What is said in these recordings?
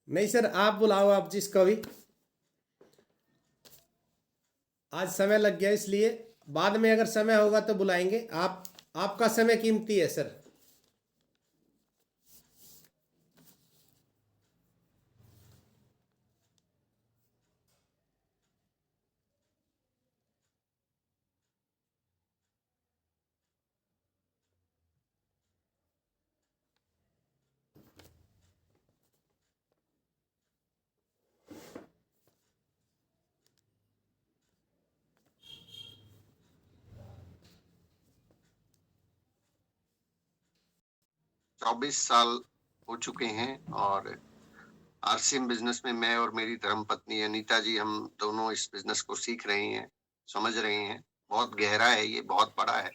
नहीं सर, आप बुलाओ, आप जिसको भी। आज समय लग गया इसलिए, बाद में अगर समय होगा तो बुलाएंगे। आप, आपका समय कीमती है सर। 24 साल हो चुके हैं और आरसीएम बिजनेस में मैं और मेरी धर्मपत्नी अनीता जी, हम दोनों इस बिजनेस को सीख रहे हैं, समझ रहे हैं। बहुत गहरा है ये, बहुत बड़ा है।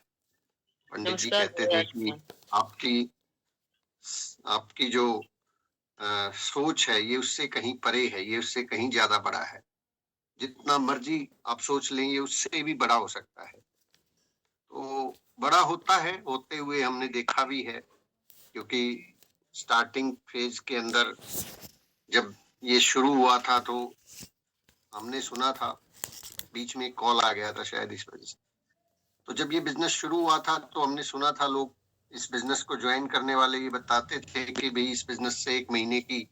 पंडित जी नमस्कार कहते थे कि आपकी आपकी जो सोच है ये उससे कहीं परे है, ये उससे कहीं ज्यादा बड़ा है। जितना मर्जी आप सोच लें, ये उससे भी बड़ा हो सकता है। तो बड़ा होता है, होते हुए हमने देखा भी है, क्योंकि स्टार्टिंग फेज के अंदर जब ये शुरू हुआ था तो हमने सुना था, बीच में कॉल आ गया था शायद इस वजह से। तो जब ये बिजनेस शुरू हुआ था तो हमने सुना था, लोग इस बिजनेस को ज्वाइन करने वाले ये बताते थे कि भाई इस बिजनेस से एक महीने की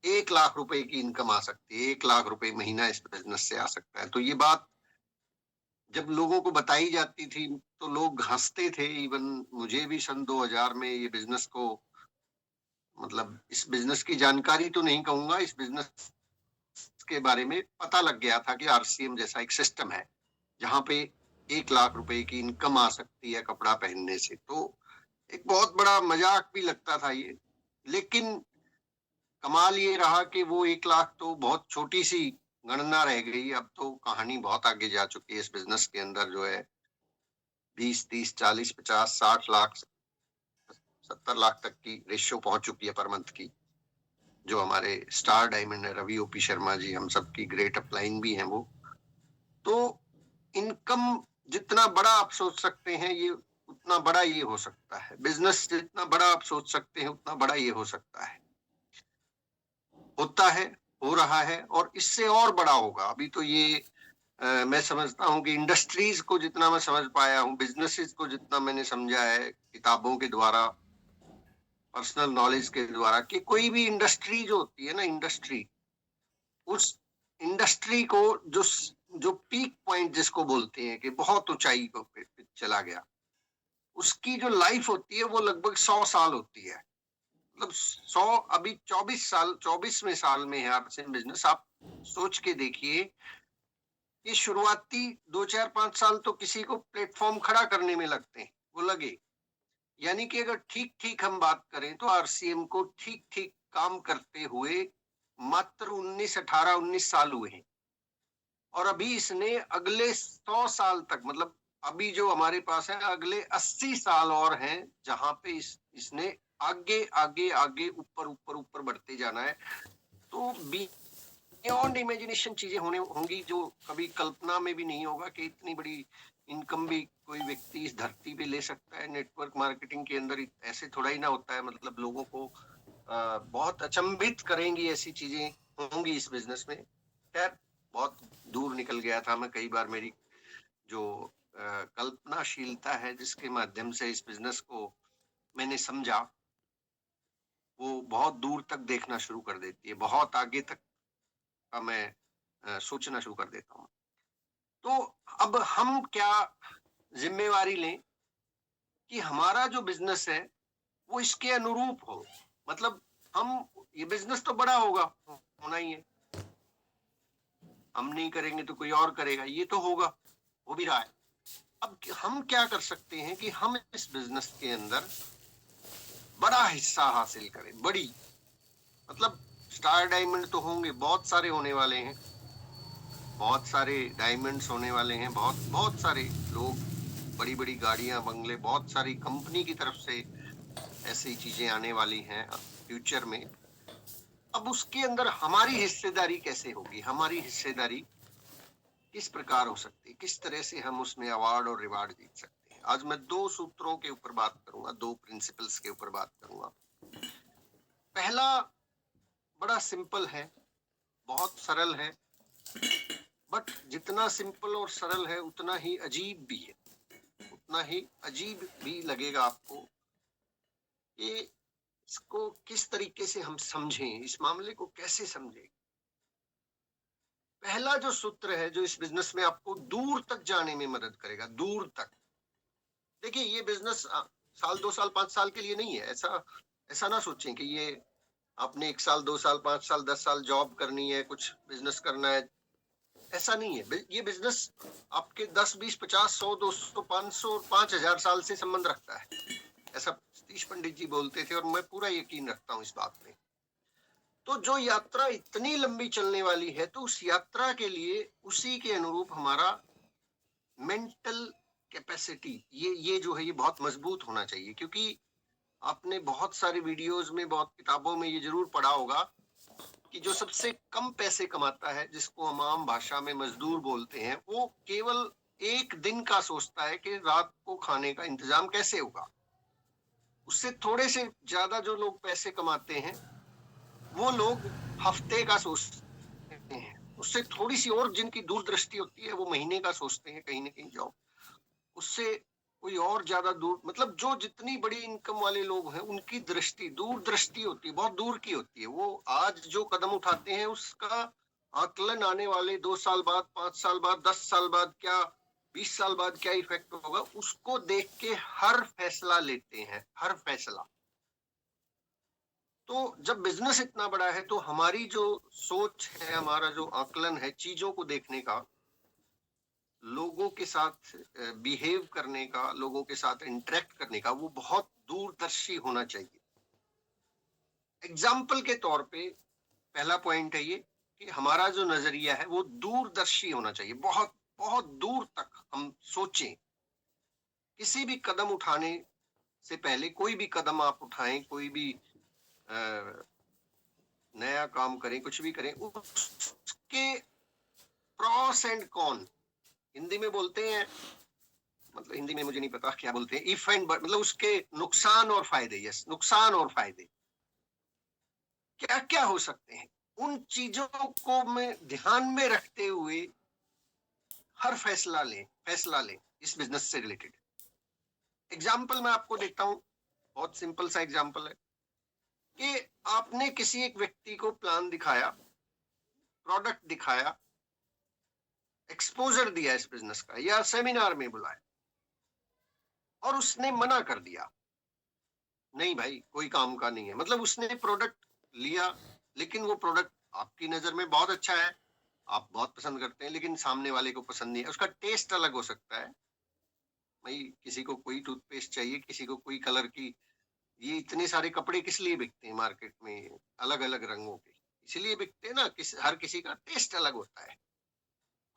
1 लाख रुपए की इनकम आ सकती है, 1 लाख रुपए महीना इस बिजनेस से आ सकता है। तो ये बात जब लोगों को बताई जाती थी तो लोग हंसते थे। इवन मुझे भी सन 2000 में ये बिजनेस को, मतलब इस बिजनेस की जानकारी तो नहीं कहूंगा, इस बिजनेस के बारे में पता लग गया था कि आरसीएम जैसा एक सिस्टम है जहां पे 1 लाख रुपए की इनकम आ सकती है कपड़ा पहनने से। तो एक बहुत बड़ा मजाक भी लगता था ये। लेकिन कमाल ये रहा कि वो 1 लाख तो बहुत छोटी सी गणना रह गई। अब तो कहानी बहुत आगे जा चुकी है इस बिजनेस के अंदर, जो है 20, 30, 40, 50, 60 लाख, 70 लाख तक की रेशियो पहुंच चुकी है पर मंथ की। जो हमारे स्टार डायमंड है, रवि ओपी शर्मा जी, हम सबकी ग्रेट अपलाइन भी हैं वो। तो इनकम जितना बड़ा आप सोच सकते हैं, ये उतना बड़ा ये हो सकता है। बिजनेस जितना बड़ा आप सोच सकते हैं उतना बड़ा ये हो सकता है, होता है, हो रहा है, और इससे और बड़ा होगा। अभी तो ये मैं समझता हूँ कि इंडस्ट्रीज को जितना मैं समझ पाया हूँ, बिजनेसेस को जितना मैंने समझा है किताबों के द्वारा, पर्सनल नॉलेज के द्वारा, कि कोई भी इंडस्ट्री जो होती है ना, इंडस्ट्री, उस इंडस्ट्री को जो जो पीक पॉइंट जिसको बोलते हैं कि बहुत ऊंचाई पे चला गया, उसकी जो लाइफ होती है वो लगभग 100 साल होती है। मतलब 100, अभी 24 साल, 24वें साल में है आरसीएम बिजनेस। आप सोच के देखिए कि शुरुआती 2, 4, 5 साल तो किसी को प्लेटफॉर्म खड़ा करने में लगते हैं, वो लगे। यानी कि अगर ठीक ठीक हम बात करें तो आरसीएम को ठीक ठीक काम करते हुए मात्र 19 साल हुए हैं। और अभी इसने अगले 100 साल तक, मतलब अभी जो हमारे पास है, अगले 80 साल और हैं जहां पे इसने आगे आगे आगे ऊपर ऊपर ऊपर बढ़ते जाना है। तो बियॉन्ड इमेजिनेशन चीजें होने होंगी जो कभी कल्पना में भी नहीं होगा कि इतनी बड़ी इनकम भी कोई व्यक्ति इस धरती पे ले सकता है। नेटवर्क मार्केटिंग के अंदर ऐसे थोड़ा ही ना होता है, मतलब लोगों को बहुत अचंभित करेंगी ऐसी चीजें होंगी इस बिजनेस में। खैर, बहुत दूर निकल गया था मैं कई बार। मेरी जो कल्पनाशीलता है जिसके माध्यम से इस बिजनेस को मैंने समझा, वो बहुत दूर तक देखना शुरू कर देती है, बहुत आगे तक का मैं सोचना शुरू कर देता हूँ। तो अब हम क्या जिम्मेवारी लें कि हमारा जो बिजनेस है वो इसके अनुरूप हो। मतलब हम, ये बिजनेस तो बड़ा होगा, होना ही है, हम नहीं करेंगे तो कोई और करेगा, ये तो होगा, हो भी रहा है। अब हम क्या कर सकते हैं कि हम इस बिजनेस के अंदर बड़ा हिस्सा हासिल करें। बड़ी, मतलब स्टार डायमंड तो होंगे, बहुत सारे होने वाले हैं, बहुत सारे डायमंड्स होने वाले हैं, बहुत बहुत सारे लोग, बड़ी बड़ी गाड़ियां, बंगले, बहुत सारी कंपनी की तरफ से ऐसी चीजें आने वाली हैं फ्यूचर में। अब उसके अंदर हमारी हिस्सेदारी कैसे होगी, हमारी हिस्सेदारी किस प्रकार हो सकती है, किस तरह से हम उसमें अवार्ड और रिवार्ड जीत सकते हैं। आज मैं 2 सूत्रों के ऊपर बात करूंगा, 2 प्रिंसिपल्स के ऊपर बात करूंगा। पहला बड़ा सिंपल है, बहुत सरल है, बट जितना सिंपल और सरल है उतना ही अजीब भी है, उतना ही अजीब भी लगेगा आपको कि इसको किस तरीके से हम समझें, इस मामले को कैसे समझें। पहला जो सूत्र है जो इस बिजनेस में आपको दूर तक जाने में मदद करेगा, दूर तक। देखिए ये बिजनेस साल 2 साल 5 साल के लिए नहीं है। ऐसा ना सोचें कि ये आपने 1 साल 2 साल 5 साल 10 साल जॉब करनी है, कुछ बिजनेस करना है, ऐसा नहीं है। ये बिजनेस आपके 10 20 50 100 200 500 और 5000 साल से संबंध रखता है, ऐसा सतीश पंडित जी बोलते थे और मैं पूरा यकीन रखता हूँ इस बात में। तो जो यात्रा इतनी लंबी चलने वाली है, तो उस यात्रा के लिए उसी के अनुरूप हमारा मेंटल कैपेसिटी ये जो है ये बहुत मजबूत होना चाहिए। क्योंकि आपने बहुत सारी वीडियोस में, बहुत किताबों में ये जरूर पढ़ा होगा कि जो सबसे कम पैसे कमाता है, जिसको हम आम भाषा में मजदूर बोलते हैं, वो केवल एक दिन का सोचता है कि रात को खाने का इंतजाम कैसे होगा। उससे थोड़े से ज्यादा जो लोग पैसे कमाते हैं वो लोग हफ्ते का सोचते हैं, उससे थोड़ी सी और जिनकी दूरदृष्टि होती है वो महीने का सोचते हैं कहीं ना कहीं जॉब, उससे कोई और ज्यादा दूर, मतलब जो जितनी बड़ी इनकम वाले लोग हैं उनकी दृष्टि दूरदृष्टि होती है, बहुत दूर की होती है। वो आज जो कदम उठाते हैं उसका आकलन आने वाले 2 साल बाद, 5 साल बाद, 10 साल बाद, क्या 20 साल बाद क्या इफेक्ट होगा, उसको देख के हर फैसला लेते हैं, हर फैसला। तो जब बिजनेस इतना बड़ा है तो हमारी जो सोच है, हमारा जो आकलन है चीजों को देखने का, लोगों के साथ बिहेव करने का, लोगों के साथ इंटरेक्ट करने का, वो बहुत दूरदर्शी होना चाहिए। एग्जाम्पल के तौर पे पहला पॉइंट है ये कि हमारा जो नजरिया है वो दूरदर्शी होना चाहिए, बहुत बहुत दूर तक हम सोचें। किसी भी कदम उठाने से पहले, कोई भी कदम आप उठाएं, कोई भी नया काम करें, कुछ भी करें, उसके प्रॉस एंड कॉन, हिंदी में बोलते हैं, मतलब हिंदी में मुझे नहीं पता क्या बोलते हैं, इफ एंड बट, मतलब उसके नुकसान और फायदे, यस, नुकसान और फायदे क्या क्या हो सकते हैं, उन चीजों को मैं ध्यान में रखते हुए हर फैसला लें इस बिजनेस से रिलेटेड। एग्जाम्पल मैं आपको देता हूं, बहुत सिंपल सा एग्जाम्पल है कि आपने किसी एक व्यक्ति को प्लान दिखाया, प्रोडक्ट दिखाया, एक्सपोजर दिया इस बिजनेस का, या सेमिनार में बुलाया और उसने मना कर दिया, नहीं भाई कोई काम का नहीं है। मतलब उसने प्रोडक्ट लिया, लेकिन वो प्रोडक्ट आपकी नजर में बहुत अच्छा है, आप बहुत पसंद करते हैं, लेकिन सामने वाले को पसंद नहीं है, उसका टेस्ट अलग हो सकता है। भाई किसी को कोई टूथपेस्ट चाहिए, किसी को कोई कलर की, ये इतने सारे कपड़े किस लिए बिकते हैं मार्केट में अलग अलग रंगों के, इसलिए बिकते हैं ना, हर किसी का टेस्ट अलग होता है।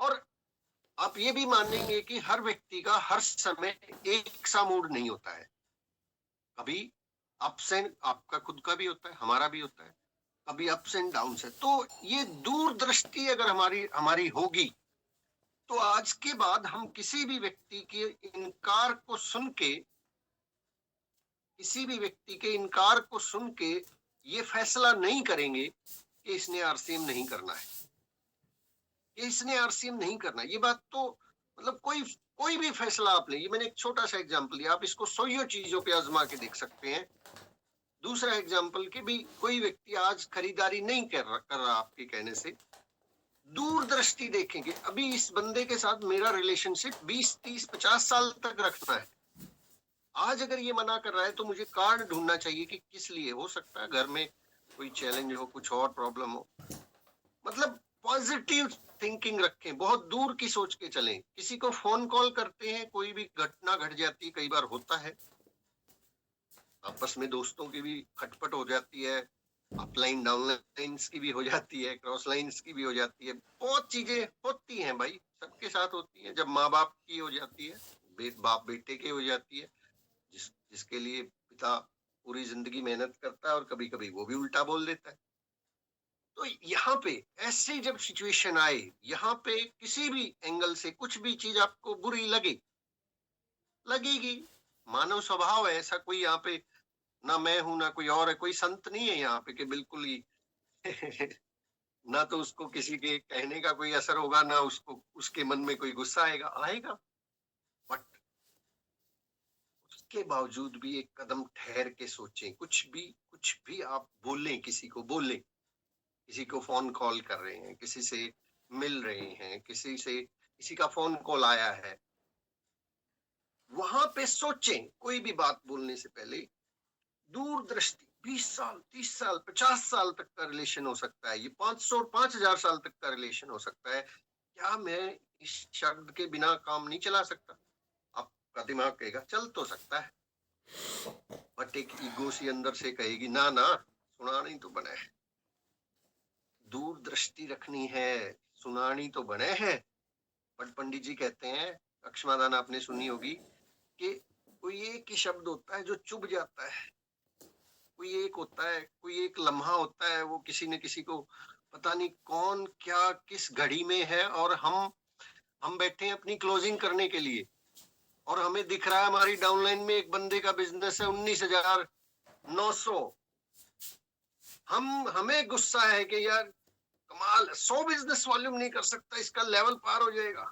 और आप ये भी मानेंगे कि हर व्यक्ति का हर समय एक सा मूड नहीं होता है, कभी अप्स एंड, आपका खुद का भी होता है, हमारा भी होता है, कभी अप्स एंड डाउन्स है। तो ये दूरदृष्टि अगर हमारी होगी तो आज के बाद हम किसी भी व्यक्ति के इनकार को सुन के, किसी भी व्यक्ति के इनकार को सुन के ये फैसला नहीं करेंगे कि इसने आरसीएम नहीं करना है, कि इसने आरसीएम नहीं करना। ये बात तो मतलब कोई भी फैसला आप ले, ये मैंने एक छोटा सा एग्जांपल दिया, आप इसको 100 चीजों पे आजमा के देख सकते हैं। दूसरा एग्जांपल कि भी कोई व्यक्ति आज खरीदारी नहीं कर रहा आपके कहने से, दूरदृष्टि देखेंगे, अभी इस बंदे के साथ मेरा रिलेशनशिप 20 30 50 साल तक रखना है, आज अगर ये मना कर रहा है तो मुझे कारण ढूंढना चाहिए कि किस लिए। हो सकता है घर में कोई चैलेंज हो, कुछ और प्रॉब्लम हो। मतलब पॉजिटिव थिंकिंग रखें, बहुत दूर की सोच के चलें। किसी को फोन कॉल करते हैं, कोई भी घटना घट जाती है, कई बार होता है, आपस में दोस्तों की भी खटपट हो जाती है, अपलाइन डाउनलाइंस की भी हो जाती है, क्रॉस लाइंस की भी हो जाती है, बहुत चीजें होती हैं भाई, सबके साथ होती हैं। जब माँ बाप की हो जाती है, बाप बेटे की हो जाती है, जिसके लिए पिता पूरी जिंदगी मेहनत करता है और कभी कभी वो भी उल्टा बोल देता है। तो यहाँ पे ऐसी जब सिचुएशन आए, यहाँ पे किसी भी एंगल से कुछ भी चीज आपको बुरी लगे, लगेगी, मानव स्वभाव है ऐसा। कोई यहाँ पे ना मैं हूं ना कोई और है, कोई संत नहीं है यहाँ पे कि बिल्कुल ही ना तो उसको किसी के कहने का कोई असर होगा, ना उसको उसके मन में कोई गुस्सा आएगा। आएगा, बट उसके बावजूद भी एक कदम ठहर के सोचें। कुछ भी आप बोलें, किसी को बोलें, किसी को फोन कॉल कर रहे हैं, किसी से मिल रहे हैं, किसी का फोन कॉल आया है, वहां पे सोचें। कोई भी बात बोलने से पहले दूरदृष्टि, 20 साल 30 साल 50 साल तक का रिलेशन हो सकता है, ये 500 5000 साल तक का रिलेशन हो सकता है। क्या मैं इस शब्द के बिना काम नहीं चला सकता? आपका दिमाग कहेगा चल तो सकता है, बट एक ईगो सी अंदर से कहेगी ना ना, सुना नहीं तो बने है। दूरदृष्टि रखनी है, सुनानी तो बने हैं। बट पंडित जी कहते हैं, अक्षमादान आपने सुनी होगी, कि कोई एक ही शब्द होता है जो चुभ जाता है, कोई एक होता है, कोई एक लम्हा होता है, वो किसी न किसी को पता नहीं कौन क्या किस घड़ी में है, और हम बैठे हैं अपनी क्लोजिंग करने के लिए, और हमें दिख रहा है हमारी डाउनलाइन में एक बंदे का बिजनेस है 19,900। हमें गुस्सा है कि यार कमाल, 100 बिजनेस वॉल्यूम नहीं कर सकता, इसका लेवल पार हो जाएगा।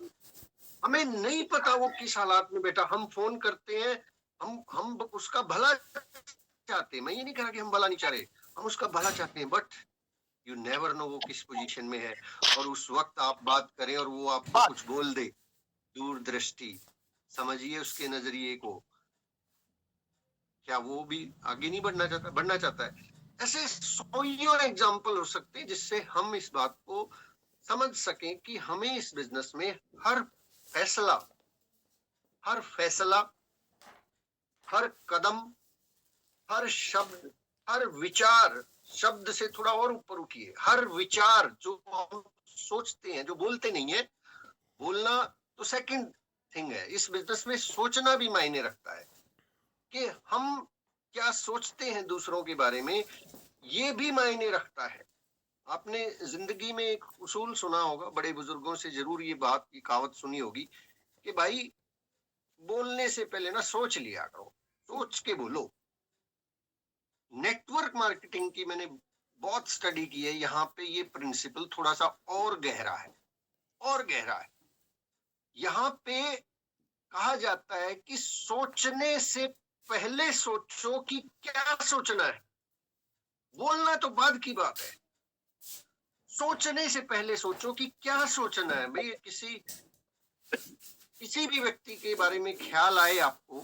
हमें नहीं पता वो किस हालात में बैठा। हम फोन करते हैं, हम उसका भला चाहते हैं। मैं ये नहीं कह रहा कि हम भला नहीं चाह रहे, हम उसका भला चाहते हैं, बट यू नेवर नो वो किस पोजीशन में है, और उस वक्त आप बात करें और वो आपको कुछ बोल दे। दूरदृष्टि, समझिए उसके नजरिए को। क्या वो भी आगे नहीं बढ़ना चाहता है? ऐसे सौयों एग्जाम्पल हो सकते हैं जिससे हम इस बात को समझ सकें कि हमें इस बिजनेस में हर फैसला, हर कदम, हर शब्द, हर विचार, शब्द से थोड़ा और ऊपर उठिए, हर विचार जो हम सोचते हैं, जो बोलते नहीं है, बोलना तो सेकंड थिंग है, इस बिजनेस में सोचना भी मायने रखता है। कि हम क्या सोचते हैं दूसरों के बारे में, ये भी मायने रखता है। आपने जिंदगी में एक उसूल सुना होगा, बड़े बुजुर्गों से जरूर ये बात की कहावत सुनी होगी, कि भाई बोलने से पहले ना सोच लिया करो, सोच के बोलो। नेटवर्क मार्केटिंग की मैंने बहुत स्टडी की है, यहाँ पे ये प्रिंसिपल थोड़ा सा और गहरा है, और गहरा है। यहाँ पे कहा जाता है कि सोचने से पहले सोचो कि क्या सोचना है। बोलना तो बाद की बात है, सोचने से पहले सोचो कि क्या सोचना है। भाई किसी भी व्यक्ति के बारे में ख्याल आए आपको,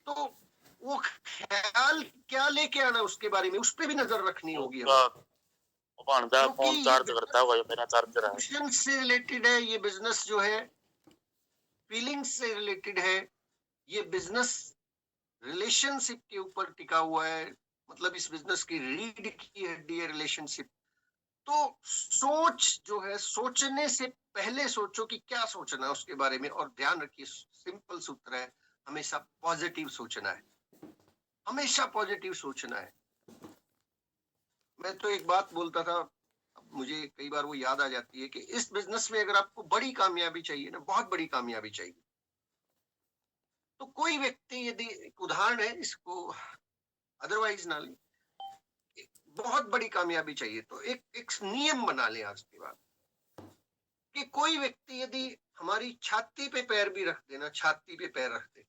तो वो ख्याल क्या लेके आना उसके बारे में, उस पर भी नजर रखनी होगी हमें। फोन चार्ज करता है भाई, मेरा चार्जर है। इमोशन से रिलेटेड है ये बिजनेस जो है, फीलिंग्स से रिलेटेड है ये बिजनेस, रिलेशनशिप के ऊपर टिका हुआ है। मतलब इस बिजनेस की रीढ़ की हड्डी है रिलेशनशिप। तो सोच जो है, सोचने से पहले सोचो कि क्या सोचना है उसके बारे में, और ध्यान रखिए सिंपल सूत्र है, हमेशा पॉजिटिव सोचना है, हमेशा पॉजिटिव सोचना है। मैं तो एक बात बोलता था, मुझे कई बार वो याद आ जाती है, कि इस बिजनेस में अगर आपको बड़ी कामयाबी चाहिए ना, बहुत बड़ी कामयाबी चाहिए, तो कोई व्यक्ति, यदि एक उदाहरण है, इसको अदरवाइज ना ले, बहुत बड़ी कामयाबी चाहिए तो एक नियम बना ले आज के बाद, कि कोई व्यक्ति यदि हमारी छाती पे पैर भी रख देना, छाती पे पैर रख दे,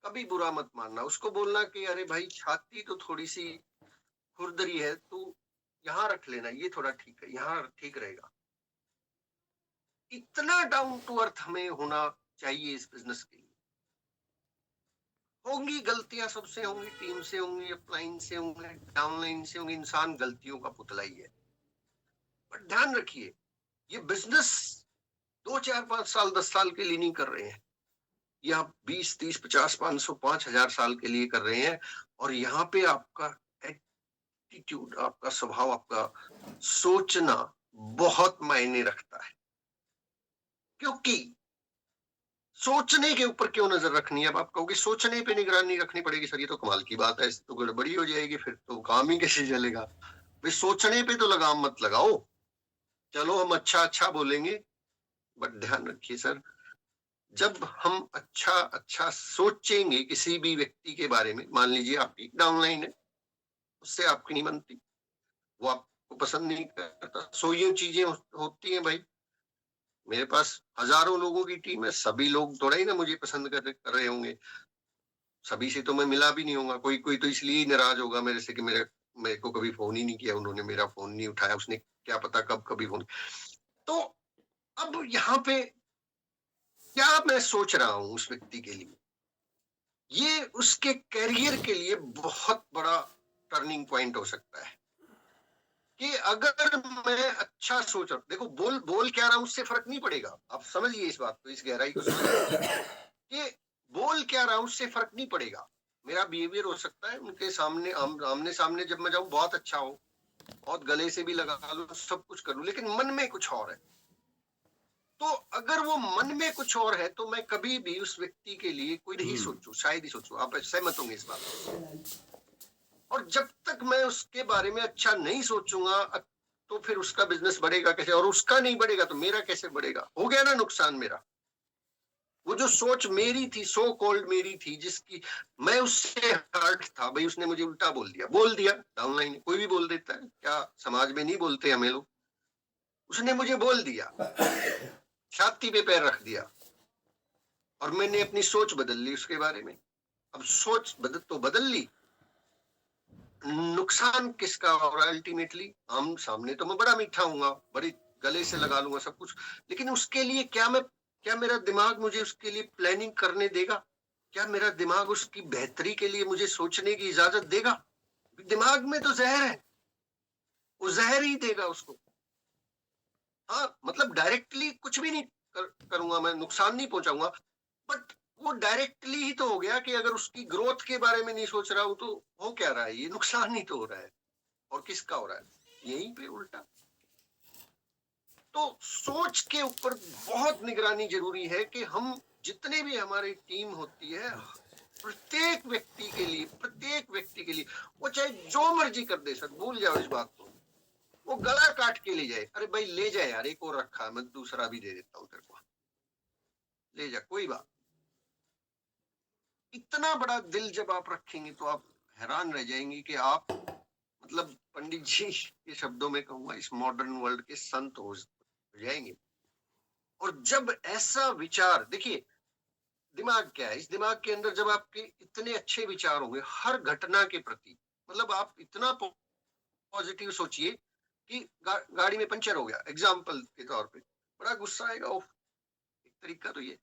कभी बुरा मत मानना, उसको बोलना कि अरे भाई छाती तो थोड़ी सी खुरदरी है, तू यहाँ रख लेना, ये थोड़ा ठीक है, यहाँ ठीक रहेगा। इतना डाउन टू अर्थ हमें होना चाहिए इस बिजनेस के लिए। होंगी गलतियां, सबसे होंगी, टीम से होंगी, अपलाइन से होंगे, डाउनलाइन से होंगे, इंसान गलतियों का पुतला ही है। पर ध्यान रखिए, ये बिजनेस 2 4 5 साल 10 साल के लिए नहीं कर रहे हैं, ये आप 20 30 50 500 5000 साल के लिए कर रहे हैं। और यहाँ पे आपका एटीट्यूड, आपका स्वभाव, आपका सोचना बहुत मायने रखता है। क्योंकि सोचने के ऊपर क्यों नजर रखनी है? अब आप कहोगे सोचने पे निगरानी रखनी पड़ेगी, सर ये तो कमाल की बात है, तो गड़बड़ी हो जाएगी, फिर तो काम ही कैसे चलेगा। भाई सोचने पे तो लगाम मत लगाओ, चलो हम अच्छा बोलेंगे, बट ध्यान रखिए सर, जब हम अच्छा अच्छा सोचेंगे किसी भी व्यक्ति के बारे में, मान लीजिए आपकी डाउनलाइन है, उससे आपकी नहीं बनती, वो आपको पसंद नहीं करता, सो ये चीजें होती हैं भाई। मेरे पास हजारों लोगों की टीम है, सभी लोग थोड़ा ही ना मुझे पसंद कर रहे होंगे, सभी से तो मैं मिला भी नहीं होगा, कोई कोई तो इसलिए ही नाराज होगा मेरे से कि मेरे को कभी फोन ही नहीं किया, उन्होंने मेरा फोन नहीं उठाया, उसने क्या पता कब कभी फोन। तो अब यहाँ पे क्या मैं सोच रहा हूं उस व्यक्ति के लिए, ये उसके करियर के लिए बहुत बड़ा टर्निंग पॉइंट हो सकता है। कि अगर मैं अच्छा सोच रहा, देखो बोल बोल क्या रहा हूं उससे फर्क नहीं पड़ेगा, आप समझिए इस बात को, इस गहराई को समझिए कि बोल क्या रहा हूं उससे फर्क नहीं पड़ेगा। मेरा बिहेवियर हो सकता है उनके सामने आमने सामने जब मैं जाऊं बहुत अच्छा हो, बहुत गले से भी लगा लूं, सब कुछ करूं, लेकिन मन में कुछ और है। तो अगर वो मन में कुछ और है तो मैं कभी भी उस व्यक्ति के लिए कोई नहीं सोचूं, शायद ही सोचूं। आप सहमत होंगे इस बात से। और जब तक मैं उसके बारे में अच्छा नहीं सोचूंगा तो फिर उसका बिजनेस बढ़ेगा कैसे, और उसका नहीं बढ़ेगा तो मेरा कैसे बढ़ेगा। हो गया ना नुकसान मेरा। वो जो सोच मेरी थी, सो कॉल्ड मेरी थी, जिसकी मैं उससे हर्ट था, भाई उसने मुझे उल्टा बोल दिया डाउनलाइन, कोई भी बोल देता है, क्या समाज में नहीं बोलते हमें लोग, उसने मुझे बोल दिया, छाती पे पैर रख दिया, और मैंने अपनी सोच बदल ली उसके बारे में। अब सोच बदल ली, नुकसान किसका हो रहा है अल्टीमेटली, आम सामने तो मैं बड़ा मीठा हूँ, बड़ी गले से लगा लूंगा सब कुछ, लेकिन उसके लिए क्या मेरा दिमाग मुझे उसके लिए प्लानिंग करने देगा? क्या मेरा दिमाग उसकी बेहतरी के लिए मुझे सोचने की इजाजत देगा? दिमाग में तो जहर है, वो जहर ही देगा उसको। हाँ मतलब डायरेक्टली कुछ भी नहीं करूंगा मैं, नुकसान नहीं पहुंचाऊंगा, बट वो डायरेक्टली ही तो हो गया कि अगर उसकी ग्रोथ के बारे में नहीं सोच रहा हूं तो हो क्या रहा है, ये नुकसान ही तो हो रहा है। और किसका हो रहा है? यहीं पे उल्टा। तो सोच के ऊपर बहुत निगरानी जरूरी है कि हम जितने भी हमारी टीम होती है, प्रत्येक व्यक्ति के लिए वो चाहे जो मर्जी कर दे सर, भूल जाओ इस बात को, वो गला काट के ले जाए, अरे भाई ले जाए यार, एक और रखा है, मैं दूसरा भी दे देता हूँ तेरे को, ले जा, कोई बात। इतना बड़ा दिल जब आप रखेंगे तो आप हैरान रह जाएंगे कि आप, मतलब पंडित जी के शब्दों में कहूंगा, इस मॉडर्न वर्ल्ड के संत हो जाएंगे। और जब ऐसा विचार, देखिए दिमाग क्या है, इस दिमाग के अंदर जब आपके इतने अच्छे विचार होंगे हर घटना के प्रति, मतलब आप इतना पॉजिटिव सोचिए कि गाड़ी में पंचर हो गया एग्जाम्पल के तौर पे, बड़ा गुस्सा आएगा, ओह, एक तरीका तो ये।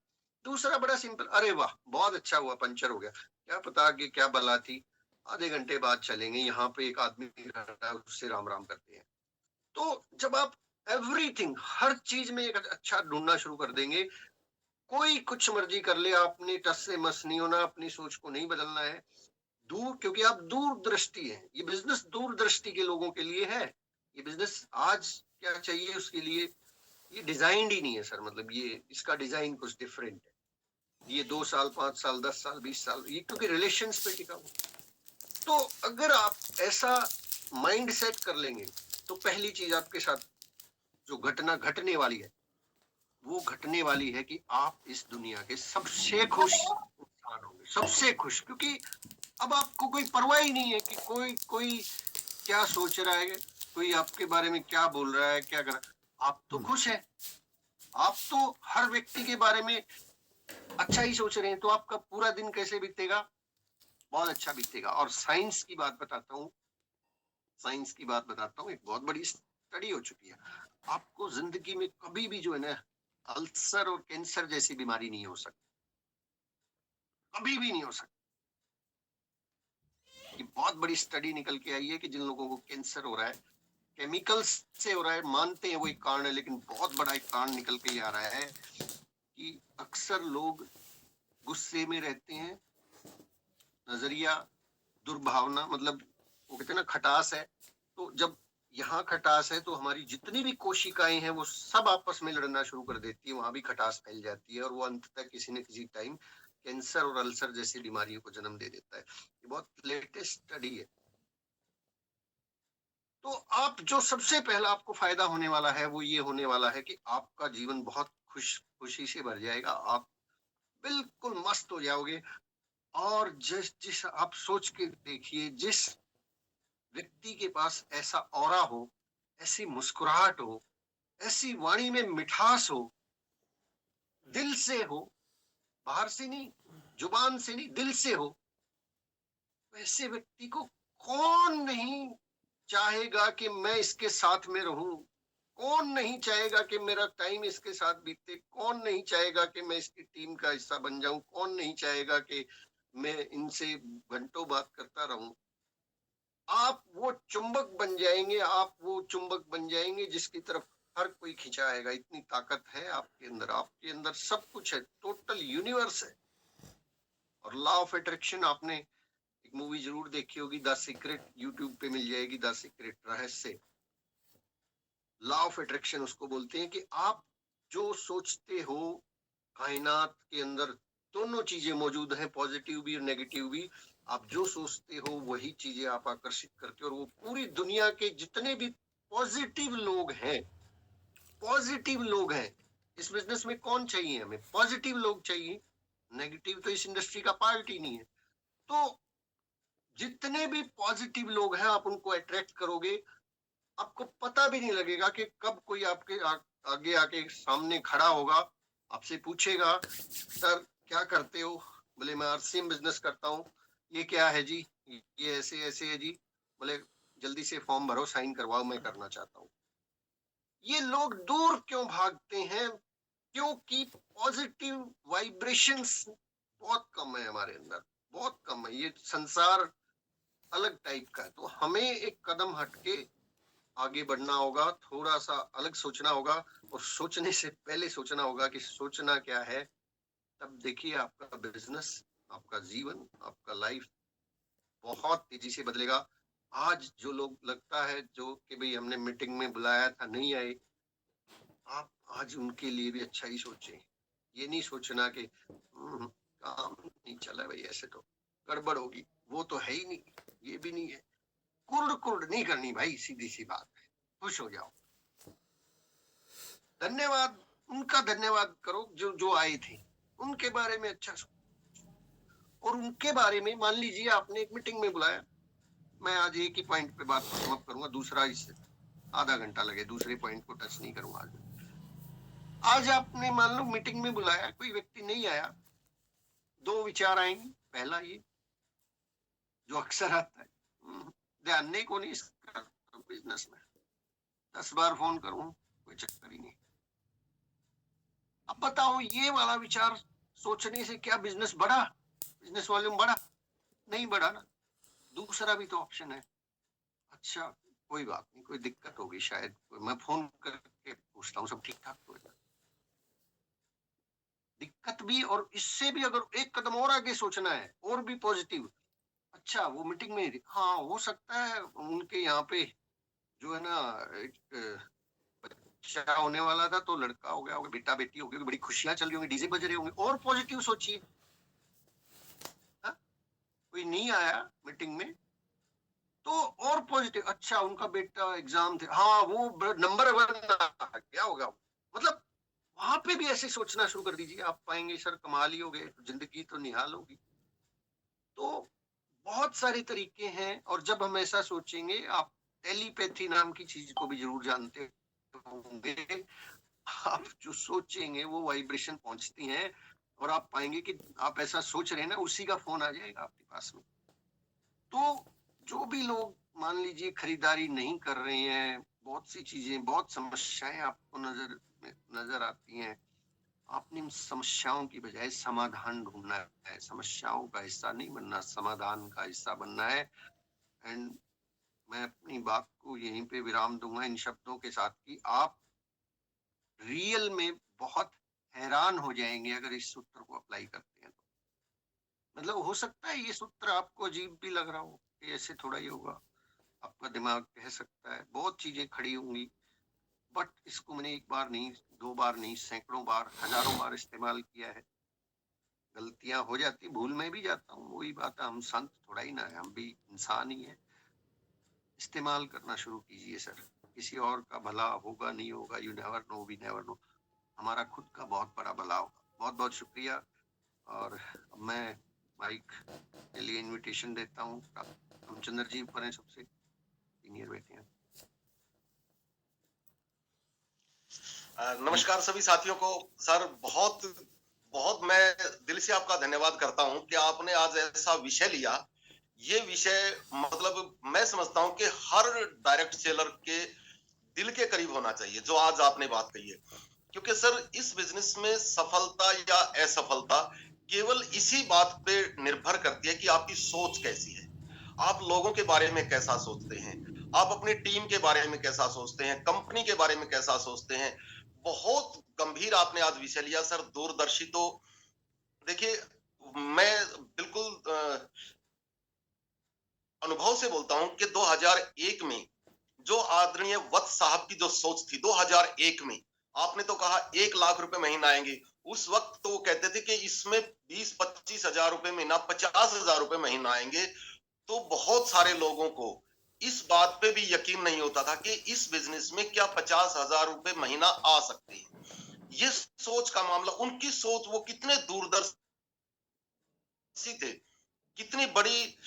दूसरा बड़ा सिंपल, अरे वाह बहुत अच्छा हुआ पंचर हो गया, क्या पता कि क्या बला थी, आधे घंटे बाद चलेंगे, यहाँ पे एक आदमी खड़ा है उससे राम राम करते हैं। तो जब आप एवरीथिंग, हर चीज में एक अच्छा ढूंढना शुरू कर देंगे, कोई कुछ मर्जी कर ले, आपने टस से मस नहीं होना, अपनी सोच को नहीं बदलना है, दूर, क्योंकि आप दूरदृष्टि हैं, ये बिजनेस दूरदृष्टि के लोगों के लिए है। ये बिजनेस आज क्या चाहिए उसके लिए, ये डिजाइंड ही नहीं है सर, मतलब ये इसका डिजाइन कुछ डिफरेंट है, ये 2 साल 5 साल 10 साल 20 साल, ये क्योंकि रिलेशंस पे टिका हुआ। तो अगर आप ऐसा माइंड सेट कर लेंगे तो पहली चीज आपके साथ जो घटना घटने वाली है वो घटने वाली है कि आप इस दुनिया के सबसे खुश इंसान होंगे, सबसे खुश, क्योंकि अब आपको कोई परवाह ही नहीं है कि कोई क्या सोच रहा है, कोई आपके बारे में क्या बोल रहा है, क्या कर रहा है, आप तो खुश है, आप तो हर व्यक्ति के बारे में अच्छा ही सोच रहे हैं, तो आपका पूरा दिन कैसे बीतेगा? बहुत अच्छा बीतेगा। और साइंस की बात बताता हूँ, एक बहुत बड़ी स्टडी हो चुकी है, आपको जिंदगी में कभी भी जो है ना अल्सर और कैंसर जैसी बीमारी नहीं हो सकती, कभी भी नहीं हो सकती। ये बहुत बड़ी स्टडी निकल के आई है कि जिन लोगों को कैंसर हो रहा है केमिकल्स से हो रहा है, मानते हैं वो एक कारण है, लेकिन बहुत बड़ा एक कारण निकल के आ रहा है कि अक्सर लोग गुस्से में रहते हैं, नजरिया दुर्भावना, मतलब वो कहते हैं ना खटास है, तो जब यहाँ खटास है तो हमारी जितनी भी कोशिकाएं हैं वो सब आपस में लड़ना शुरू कर देती है, वहां भी खटास फैल जाती है, और वो अंततः किसी न किसी टाइम कैंसर और अल्सर जैसी बीमारियों को जन्म दे देता है। ये बहुत लेटेस्ट स्टडी है। तो आप जो सबसे पहला आपको फायदा होने वाला है वो ये होने वाला है कि आपका जीवन बहुत खुशी से भर जाएगा, आप बिल्कुल मस्त हो जाओगे। और जिस आप सोच के देखिए, जिस व्यक्ति के पास ऐसा ऑरा हो, ऐसी मुस्कुराहट हो, ऐसी वाणी में मिठास हो, दिल से हो, बाहर से नहीं, जुबान से नहीं, दिल से हो, वैसे व्यक्ति को कौन नहीं चाहेगा कि मैं इसके साथ में रहूं? कौन नहीं चाहेगा कि मेरा टाइम इसके साथ बीते? कौन नहीं चाहेगा कि मैं इसकी टीम का हिस्सा बन जाऊं? कौन नहीं चाहेगा कि मैं इनसे घंटों बात करता रहूं? आप वो चुंबक बन जाएंगे, आप वो चुंबक बन जाएंगे जिसकी तरफ हर कोई खिंचाएगा। इतनी ताकत है आपके अंदर सब कुछ है, टोटल यूनिवर्स है। और लॉ ऑफ अट्रैक्शन आपने एक मूवी जरूर देखी होगी, द सीक्रेट, यूट्यूब पे मिल जाएगी, द सीक्रेट, रहस्य। लॉ ऑफ अट्रैक्शन उसको बोलते हैं कि आप जो सोचते हो, कायनात के अंदर दोनों चीजें मौजूद हैं, पॉजिटिव भी और नेगेटिव भी। आप जो सोचते हो वही चीजें आप आकर्षित करते हो। और वो पूरी दुनिया के जितने भी पॉजिटिव लोग हैं, पॉजिटिव लोग हैं, इस बिजनेस में कौन चाहिए? हमें पॉजिटिव लोग चाहिए। नेगेटिव तो इस इंडस्ट्री का पार्ट ही नहीं है। तो जितने भी पॉजिटिव लोग हैं, आप उनको अट्रैक्ट करोगे। आपको पता भी नहीं लगेगा कि कब कोई आपके आगे आके सामने खड़ा होगा, आपसे पूछेगा, सर क्या करते हो? बोले मैं आरसीएम बिजनेस करता हूँ। ये क्या है जी? ये ऐसे ऐसे है जी। बोले जल्दी से फॉर्म भरो, साइन करवाओ, मैं करना चाहता हूँ। ये लोग दूर क्यों भागते हैं? क्योंकि पॉजिटिव वाइब्रेशंस बहुत कम है हमारे अंदर, बहुत कम है। ये संसार अलग टाइप का है। तो हमें एक कदम हटके आगे बढ़ना होगा, थोड़ा सा अलग सोचना होगा। और सोचने से पहले सोचना होगा कि सोचना क्या है। तब देखिए आपका बिजनेस, आपका जीवन, आपका लाइफ बहुत तेजी से बदलेगा। आज जो लोग लगता है जो कि भाई हमने मीटिंग में बुलाया था नहीं आए, आप आज उनके लिए भी अच्छा ही सोचें। ये नहीं सोचना कि काम नहीं चला भाई, ऐसे तो गड़बड़ होगी, वो तो है ही नहीं, ये भी नहीं है। कुर्ड कुर्ड नहीं करनी भाई, सीधी सी बात है। खुश हो जाओ। धन्यवाद, उनका धन्यवाद करो जो जो आए थे, उनके बारे में अच्छा सोचो। और उनके बारे में, मान लीजिए आपने एक मीटिंग में बुलाया, मैं आज एक ही पॉइंट पे बात को समाप्त करूंगा, दूसरा इससे आधा घंटा लगे, दूसरे पॉइंट को टच नहीं करूंगा आज। आज आपने मान लो मीटिंग में बुलाया, कोई व्यक्ति नहीं आया, दो विचार आएंगे। पहला ये जो अक्सर आता है, ध्यान नहीं को नहीं इसका बिजनेस में 10 बार फोन करूं कोई चक्कर ही नहीं। अब बताओ ये वाला विचार सोचने से क्या बिजनेस बढ़ा? बिजनेस वॉल्यूम बढ़ा? नहीं बढ़ा ना। दूसरा भी तो ऑप्शन है, अच्छा कोई बात नहीं, कोई दिक्कत होगी शायद, मैं फोन करके पूछता हूँ सब ठीक ठाक तो है। दिक्कत भी, और इससे भी अगर एक कदम और आगे सोचना है और भी पॉजिटिव, अच्छा वो मीटिंग में, हाँ हो सकता है उनके यहाँ पे जो है ना एक बच्चा होने वाला था, तो लड़का हो गया होगा, बेटा बेटी हो गई, बड़ी खुशियां चल रही होंगी, डीजे बज रहे होंगे। और पॉजिटिव सोचिए। कोई नहीं आया मीटिंग में तो और पॉजिटिव, अच्छा उनका बेटा एग्जाम थे, हाँ वो नंबर 1 क्या होगा। मतलब वहां पे भी ऐसे सोचना शुरू कर दीजिए, आप पाएंगे सर कमाल ही हो गए, जिंदगी तो निहाल होगी। तो बहुत सारे तरीके हैं। और जब हम ऐसा सोचेंगे, आप टेलीपैथी नाम की चीज को भी जरूर जानते होंगे। आप जो सोचेंगे वो वाइब्रेशन पहुंचती हैं, और आप पाएंगे कि आप ऐसा सोच रहे हैं ना, उसी का फोन आ जाएगा आपके पास में। तो जो भी लोग मान लीजिए खरीदारी नहीं कर रहे हैं, बहुत सी चीजें, बहुत समस्याएं आपको नजर आती हैं, आपने इन समस्याओं की बजाय समाधान ढूंढना है। समस्याओं का हिस्सा नहीं बनना, समाधान का हिस्सा बनना है। एंड मैं अपनी बात को यहीं पे विराम दूंगा इन शब्दों के साथ कि आप रियल में बहुत हैरान हो जाएंगे अगर इस सूत्र को अप्लाई करते हैं तो। मतलब हो सकता है ये सूत्र आपको अजीब भी लग रहा हो कि ऐसे थोड़ा ही होगा, आपका दिमाग कह सकता है बहुत चीजें खड़ी होंगी, बट इसको मैंने एक बार नहीं, 2 बार नहीं, सैकड़ों बार, हजारों बार इस्तेमाल किया है। गलतियां हो जाती, भूल में भी जाता हूँ, वही बात है, हम संत थोड़ा ही ना है, हम भी इंसान ही है। इस्तेमाल करना शुरू कीजिए सर, किसी और का भला होगा नहीं होगा, you never know, we never know, हमारा खुद का बहुत बड़ा भला होगा। बहुत बहुत शुक्रिया। और मैं माइक के लिए इनविटेशन देता हूँ। रामचंद्र जी ऊपर हैं, सबसे सीनियर बैठे हैं। नमस्कार सभी साथियों को। सर बहुत बहुत मैं दिल से आपका धन्यवाद करता हूं कि आपने आज ऐसा विषय लिया। ये विषय मतलब मैं समझता हूं कि हर डायरेक्ट सेलर के दिल के करीब होना चाहिए, जो आज आपने बात कही है। क्योंकि सर इस बिजनेस में सफलता या असफलता केवल इसी बात पे निर्भर करती है कि आपकी सोच कैसी है, आप लोगों के बारे में कैसा सोचते हैं, आप अपनी टीम के बारे में कैसा सोचते हैं, कंपनी के बारे में कैसा सोचते हैं। बहुत गंभीर आपने आज विषय लिया सर, दूरदर्शी। तो देखिए, मैं बिल्कुल अनुभव से बोलता हूं कि 2001 में जो आदरणीय वत्स साहब की जो सोच थी, 2001 में आपने तो कहा 1 लाख रुपए महीना आएंगे। उस वक्त तो वो कहते थे कि इसमें 20-25 हजार रुपए महीना, 50 हजार रुपए महीना आएंगे। तो बहुत सारे लोगों को इस बात पे भी यकीन नहीं होता था कि इस बिजनेस में क्या 50 हजार रुपए महीना आ सकते हैं। ये सोच का मामला, उनकी सोच, वो कितने दूरदर्शी थे, कितनी बड़ी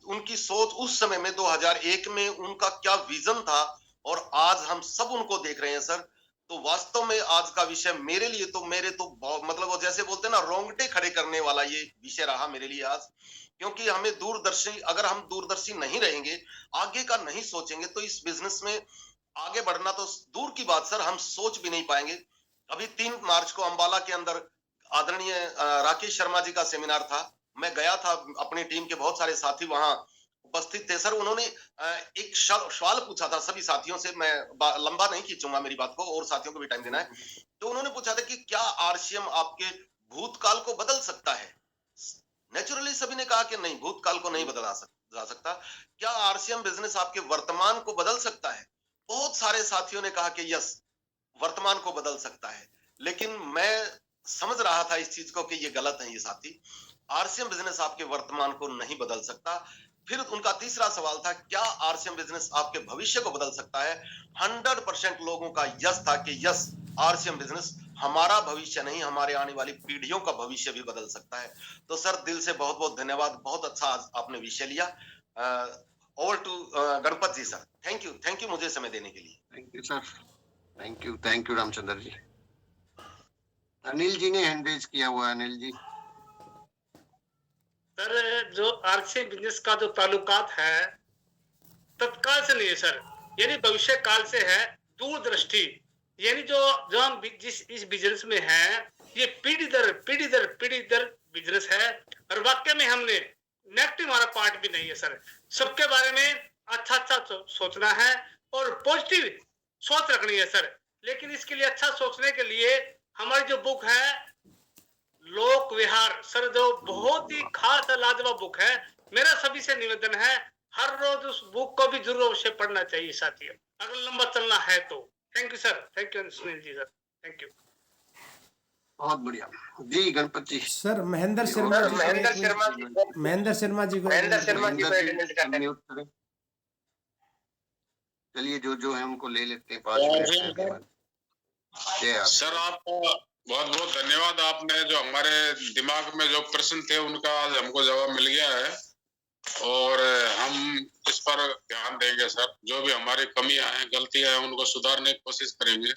उनकी सोच उस समय में 2001 में उनका क्या विजन था, और आज हम सब उनको देख रहे हैं सर। तो वास्तव में आज का विषय मेरे लिए तो मतलब वो जैसे बोलते हैं ना, रोंगटे खड़े करने वाला ये विषय रहा मेरे लिए आज। क्योंकि हमें दूरदर्शी, अगर हम दूरदर्शी नहीं रहेंगे, आगे का नहीं सोचेंगे, तो इस बिजनेस में आगे बढ़ना तो दूर की बात सर, हम सोच भी नहीं पाएंगे। अभी 3 मार्च को अंबाला के अंदर आदरणीय राकेश शर्मा जी का सेमिनार था। मैं गया था, अपनी टीम के बहुत सारे साथी वहां उपस्थित थे सर। उन्होंने एक सवाल पूछा था सभी साथियों से, मैं लंबा नहीं खींचूंगा मेरी बात को, और साथियों को भी टाइम देना है। तो उन्होंने पूछा था कि क्या आरसीएम आपके भूतकाल को बदल सकता है। नेचुरली सभी ने कहा कि नहीं, भूतकाल को नहीं बदला जा सकता। क्या आरसीएम बिजनेस आपके वर्तमान को बदल सकता है। बहुत सारे साथियों ने कहा कि यस, वर्तमान को बदल सकता है। लेकिन मैं समझ रहा था इस चीज को कि ये गलत है ये साथी। आरसीएम बिजनेस आपके वर्तमान को नहीं बदल सकता। फिर उनका तीसरा सवाल था, क्या आरसीएम बिजनेस आपके भविष्य को बदल सकता है। 100% लोगों का यस था कि यस, आरसीएम बिजनेस हमारा भविष्य नहीं, हमारे आने वाली पीढ़ियों का भविष्य भी बदल सकता है। तो सर दिल से बहुत बहुत धन्यवाद, बहुत अच्छा आज आपने विषय लिया। Over to Ganpat ji sir. Thank you मुझे समय देने के लिए। Thank you sir, thank you Ramchandra ji. Anil ji ने हैंड रेज किया हुआ है। अनिल जी सर, जो आरसीएम बिजनेस का जो ताल्लुकात है तत्काल से नहीं है सर, यानी भविष्य काल से है। दूरदृष्टि यानी जो हम जिस इस बिजनेस में है, ये पीढ़ी दर बिजनेस है। और वाकई में हमने नेगेटिव हमारा पार्ट भी नहीं है सर। सबके बारे में अच्छा सोचना है और पॉजिटिव सोच रखनी है सर। लेकिन इसके लिए अच्छा सोचने के लिए हमारी जो बुक है लोक विहार सर, जो बहुत ही खास लाजवाब बुक है, मेरा सभी से निवेदन है हर रोज उस बुक को भी जरूर अवश्य पढ़ना चाहिए साथियों, अगर लंबा चलना है तो। Thank you sir, thank you Sunil ji sir, thank you. बहुत बढ़िया जी। गणपत जी सर महेंद्र शर्मा जी, महेंद्र शर्मा जी को म्यूट करें। चलिए जो है उनको ले लेते हैं 5 मिनट के बाद। सर आपका बहुत बहुत धन्यवाद। आपने जो हमारे दिमाग में जो प्रश्न थे उनका आज हमको जवाब मिल गया है, और हम इस पर ध्यान देंगे सर। जो भी हमारी कमियां हैं, गलतियां हैं, उनको सुधारने की कोशिश करेंगे।